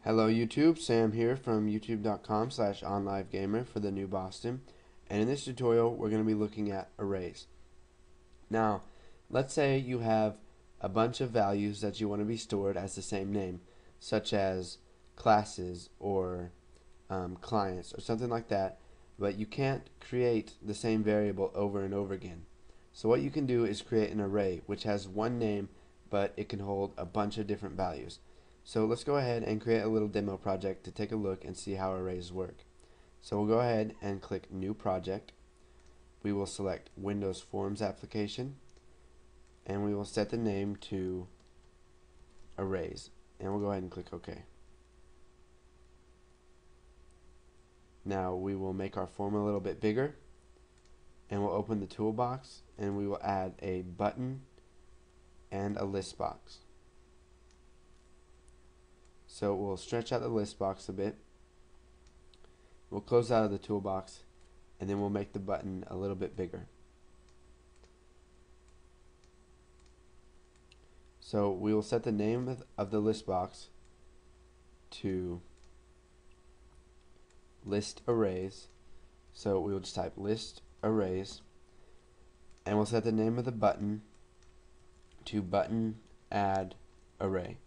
Hello YouTube, Sam here from youtube.com/onlivegamer for the New Boston, and in this tutorial we're going to be looking at arrays. Now, let's say you have a bunch of values that you want to be stored as the same name, such as classes or clients or something like that, but you can't create the same variable over and over again. So what you can do is create an array which has one name, but it can hold a bunch of different values. So let's go ahead and create a little demo project to take a look and see how arrays work. So we'll go ahead and click New Project. We will select Windows Forms Application, and we will set the name to Arrays, and we'll go ahead and click OK. Now we will make our form a little bit bigger, and we'll open the toolbox, and we will add a button and a list box. So we'll stretch out the list box a bit. We'll close out of the toolbox, and then we'll make the button a little bit bigger. So we will set the name of the list box to list arrays. So we will just type list arrays, and we'll set the name of the button to button add array.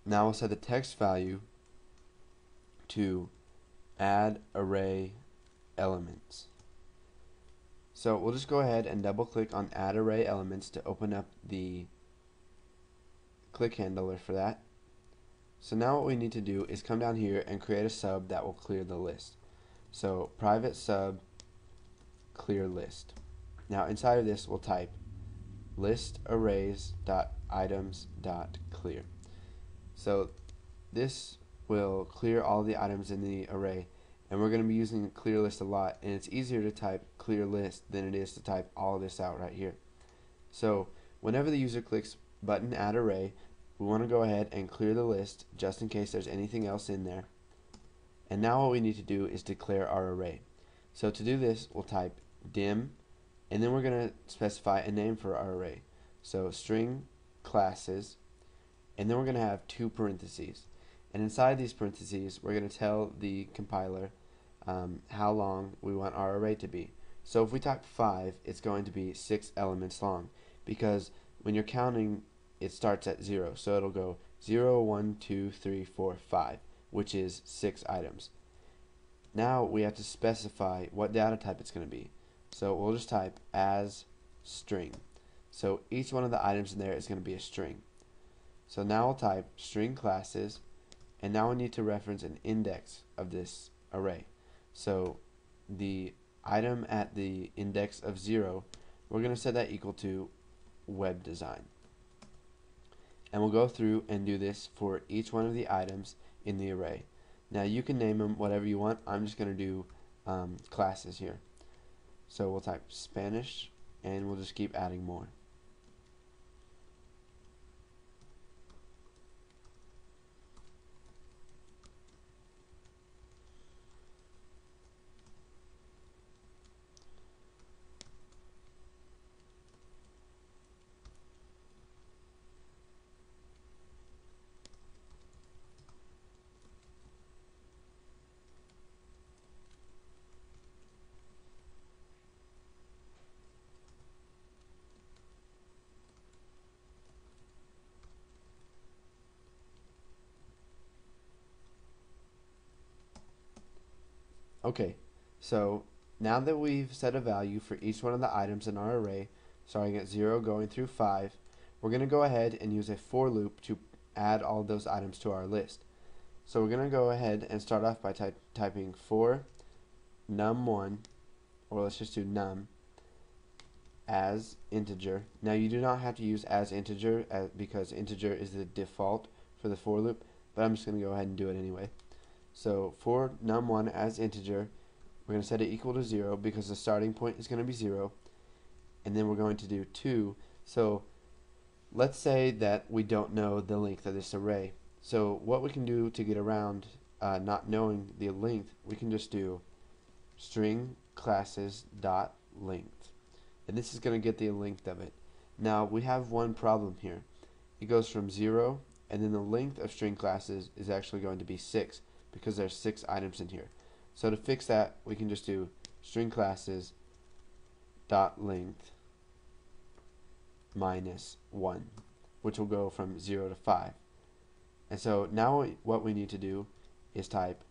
Now we'll set the text value to add array elements. So we'll just go ahead and double click on add array elements to open up the click handler for that. So now what we need to do is come down here and create a sub that will clear the list. So private sub clear list. Now inside of this we'll type list arrays.items.clear. So this will clear all the items in the array, and we're going to be using clear list a lot, and it's easier to type clear list than it is to type all this out right here. So whenever the user clicks button add array, we want to go ahead and clear the list just in case there's anything else in there. And now what we need to do is declare our array. So to do this, we'll type dim, and then we're going to specify a name for our array. So string classes, and then we're going to have two parentheses, and inside these parentheses we're going to tell the compiler how long we want our array to be. So if we type 5, it's going to be 6 elements long, because when you're counting it starts at 0, so it'll go 0, 1, 2, 3, 4, 5, which is 6 items. Now we have to specify what data type it's going to be, so we'll just type as string. So each one of the items in there is going to be a string. So now we'll type string classes, and now we need to reference an index of this array. So the item at the index of 0, we're going to set that equal to web design. And we'll go through and do this for each one of the items in the array. Now you can name them whatever you want. I'm just going to do classes here. So we'll type Spanish, and we'll just keep adding more. Okay, so now that we've set a value for each one of the items in our array, starting at 0 going through 5, we're going to go ahead and use a for loop to add all those items to our list. So we're going to go ahead and start off by typing for num1, or let's just do num, as integer. Now you do not have to use as integer because integer is the default for the for loop, but I'm just going to go ahead and do it anyway. So for num1 as integer, we're going to set it equal to 0 because the starting point is going to be 0, and then we're going to do 2. So let's say that we don't know the length of this array. So what we can do to get around not knowing the length, we can just do string classes dot length, and this is going to get the length of it. Now we have one problem here. It goes from 0 and then the length of string classes is actually going to be 6 because there's 6 items in here. So to fix that, we can just do string classes dot length minus 1, which will go from 0 to 5. And so now what we need to do is type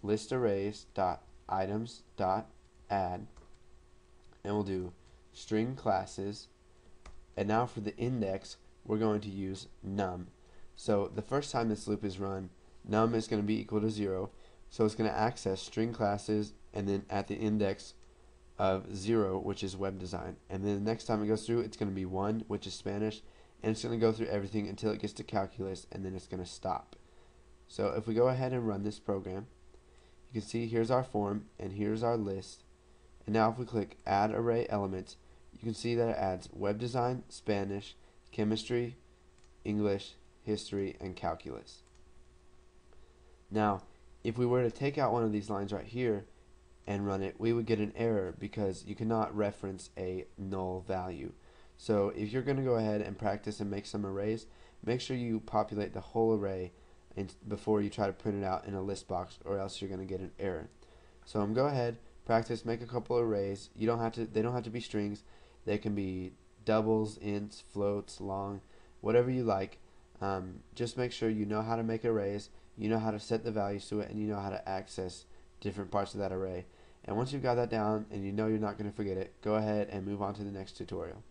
list arrays dot items dot add, and we'll do string classes, and now for the index we're going to use num. So the first time this loop is run, num is going to be equal to 0, so it's going to access string classes and then at the index of 0, which is web design, and then the next time it goes through it's going to be 1, which is Spanish, and it's going to go through everything until it gets to calculus, and then it's going to stop. So if we go ahead and run this program, you can see here's our form and here's our list, and now if we click add array elements, you can see that it adds web design, Spanish, chemistry, English, history, and calculus. Now if we were to take out one of these lines right here and run it, we would get an error because you cannot reference a null value. So if you're going to go ahead and practice and make some arrays, make sure you populate the whole array before you try to print it out in a list box, or else you're going to get an error. So go ahead, practice, make a couple arrays. They don't have to be strings. They can be doubles, ints, floats, long, whatever you like. Just make sure you know how to make arrays, you know how to set the values to it, and you know how to access different parts of that array. And once you've got that down and you know you're not going to forget it, go ahead and move on to the next tutorial.